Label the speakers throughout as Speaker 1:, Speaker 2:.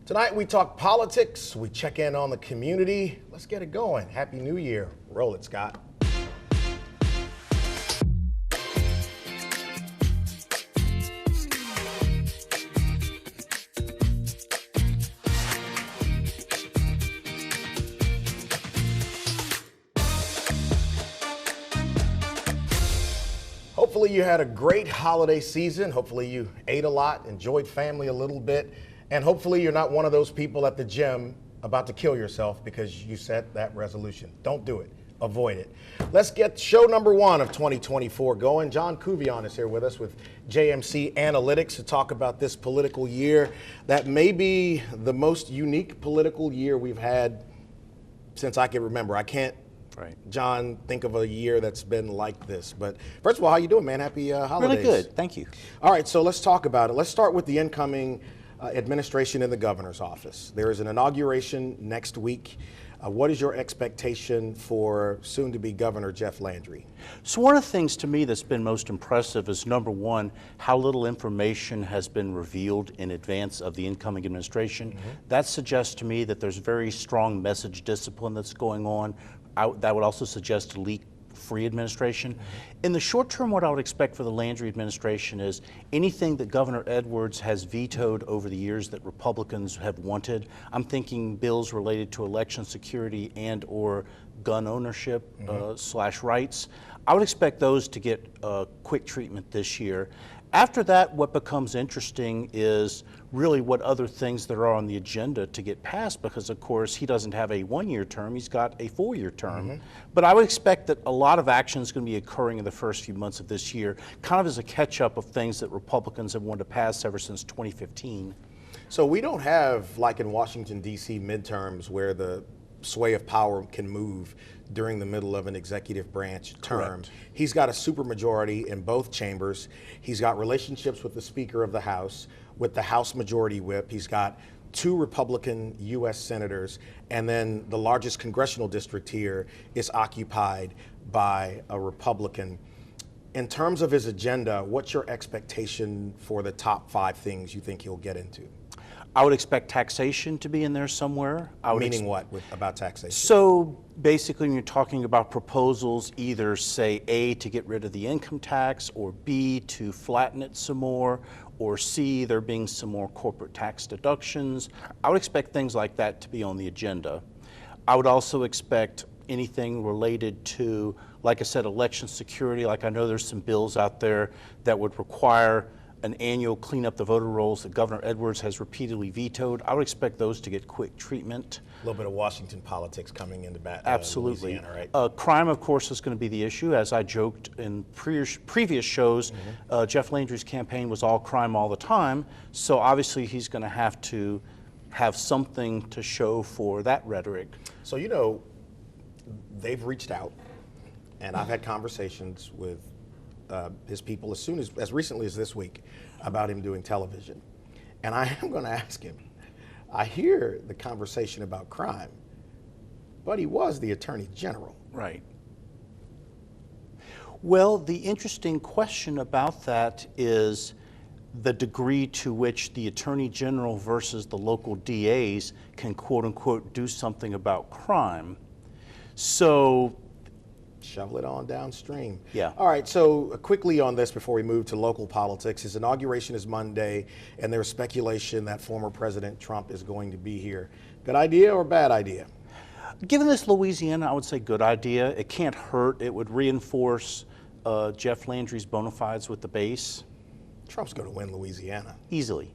Speaker 1: Tonight we talk politics, we check in on the community. Let's get it going. Happy New Year. Roll it, Scott. Hopefully you had a great holiday season. Hopefully you ate a lot, enjoyed family a little bit, and hopefully you're not one of those people at the gym about to kill yourself because you set that resolution. Don't do it. Avoid it. Let's get show number 1 of 2024 going. John Couvillon is here with us with JMC Analytics to talk about this political year that may be the most unique political year we've had since I can remember. I can't, John, think of a year that's been like this. But first of all, how you doing, man? Happy holidays.
Speaker 2: Really good, thank you.
Speaker 1: All right, so let's talk about it. Let's start with the incoming administration in the governor's office. There is an inauguration next week. What is your expectation for soon-to-be Governor Jeff Landry?
Speaker 2: So one of the things to me that's been most impressive is, number one, how little information has been revealed in advance of the incoming administration. That suggests to me that there's very strong message discipline that's going on. That would also suggest a leak-free administration. In the short term, what I would expect for the Landry administration is anything that Governor Edwards has vetoed over the years that Republicans have wanted. I'm thinking bills related to election security and or gun ownership slash rights. I would expect those to get quick treatment this year. After that, what becomes interesting is really what other things there are on the agenda to get passed, because of course he doesn't have a 1-year term, he's got a 4-year term. But I would expect that a lot of action is going to be occurring in the first few months of this year, kind of as a catch-up of things that Republicans have wanted to pass ever since 2015.
Speaker 1: So we don't have, like in Washington, D.C. midterms where the sway of power can move during the middle of an executive branch term.
Speaker 2: Correct.
Speaker 1: He's got a supermajority in both chambers. He's got relationships with the Speaker of the House, with the House Majority Whip. He's got 2 Republican U.S. senators, and then the largest congressional district here is occupied by a Republican. In terms of his agenda, what's your expectation for the top 5 things you think he'll get into?
Speaker 2: I would expect taxation to be in there somewhere.
Speaker 1: Meaning what about taxation?
Speaker 2: So basically when you're talking about proposals, either say A, to get rid of the income tax, or B, to flatten it some more, or C, there being some more corporate tax deductions. I would expect things like that to be on the agenda. I would also expect anything related to, like I said, election security. Like I know there's some bills out there that would require an annual clean up the voter rolls that Governor Edwards has repeatedly vetoed. I would expect those to get quick treatment.
Speaker 1: A little bit of Washington politics coming into
Speaker 2: Absolutely.
Speaker 1: Louisiana, right?
Speaker 2: Crime, of course, is going to be the issue. As I joked in previous shows, Jeff Landry's campaign was all crime all the time. So obviously he's going to have something to show for that rhetoric.
Speaker 1: So, you know, they've reached out, and I've had conversations with his people as recently as this week about him doing television. And I am going to ask him, I hear the conversation about crime, but he was the Attorney General.
Speaker 2: Right. Well, the interesting question about that is the degree to which the Attorney General versus the local DAs can quote unquote do something about crime. So
Speaker 1: shovel it on downstream.
Speaker 2: Yeah.
Speaker 1: All right, so quickly on this before we move to local politics. His inauguration is Monday, and there's speculation that former President Trump is going to be here. Good idea or bad idea?
Speaker 2: Given this Louisiana, I would say good idea. It can't hurt. It would reinforce Jeff Landry's bona fides with the base.
Speaker 1: Trump's going to win Louisiana.
Speaker 2: Easily.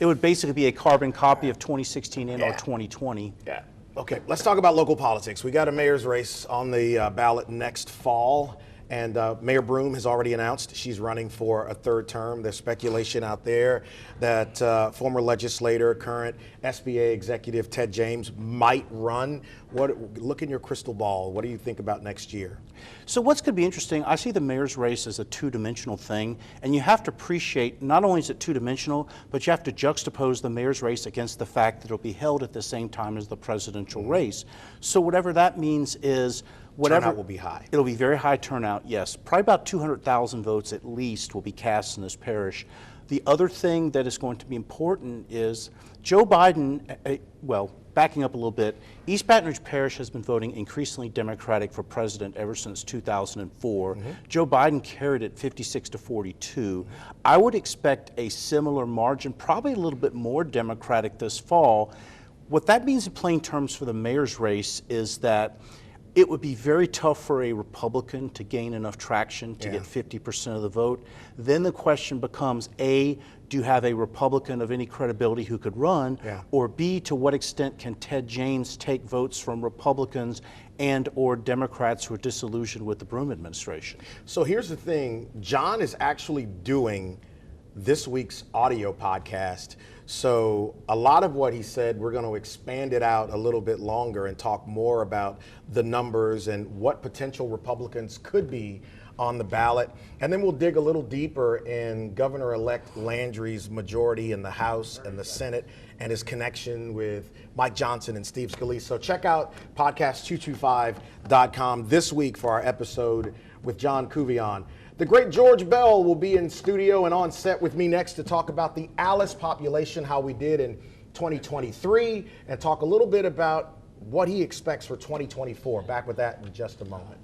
Speaker 2: It would basically be a carbon copy of 2016 and or 2020.
Speaker 1: Yeah. Okay, let's talk about local politics. We got a mayor's race on the ballot next fall, and Mayor Broome has already announced she's running for a 3rd term. There's speculation out there that former legislator, current SBA executive Ted James might run. Look in your crystal ball. What do you think about next year?
Speaker 2: So what's going to be interesting, I see the mayor's race as a 2-dimensional thing, and you have to appreciate, not only is it 2-dimensional, but you have to juxtapose the mayor's race against the fact that it'll be held at the same time as the presidential race. So whatever that means is
Speaker 1: Turnout will be high.
Speaker 2: It'll be very high turnout, yes. Probably about 200,000 votes at least will be cast in this parish. The other thing that is going to be important is Joe Biden, well, backing up a little bit, East Baton Rouge Parish has been voting increasingly Democratic for president ever since 2004. Joe Biden carried it 56 to 42. I would expect a similar margin, probably a little bit more Democratic this fall. What that means in plain terms for the mayor's race is that it would be very tough for a Republican to gain enough traction to get 50% of the vote. Then the question becomes, A, do you have a Republican of any credibility who could run? Or B, to what extent can Ted James take votes from Republicans and or Democrats who are disillusioned with the Broome administration?
Speaker 1: So here's the thing. John is actually doing this week's audio podcast. So a lot of what he said, we're going to expand it out a little bit longer and talk more about the numbers and what potential Republicans could be on the ballot. And then we'll dig a little deeper in Governor-elect Landry's majority in the House and the Senate and his connection with Mike Johnson and Steve Scalise. So check out podcast225.com this week for our episode with John Couvillon. The great George Bell will be in studio and on set with me next to talk about the Alice population, how we did in 2023, and talk a little bit about what he expects for 2024. Back with that in just a moment.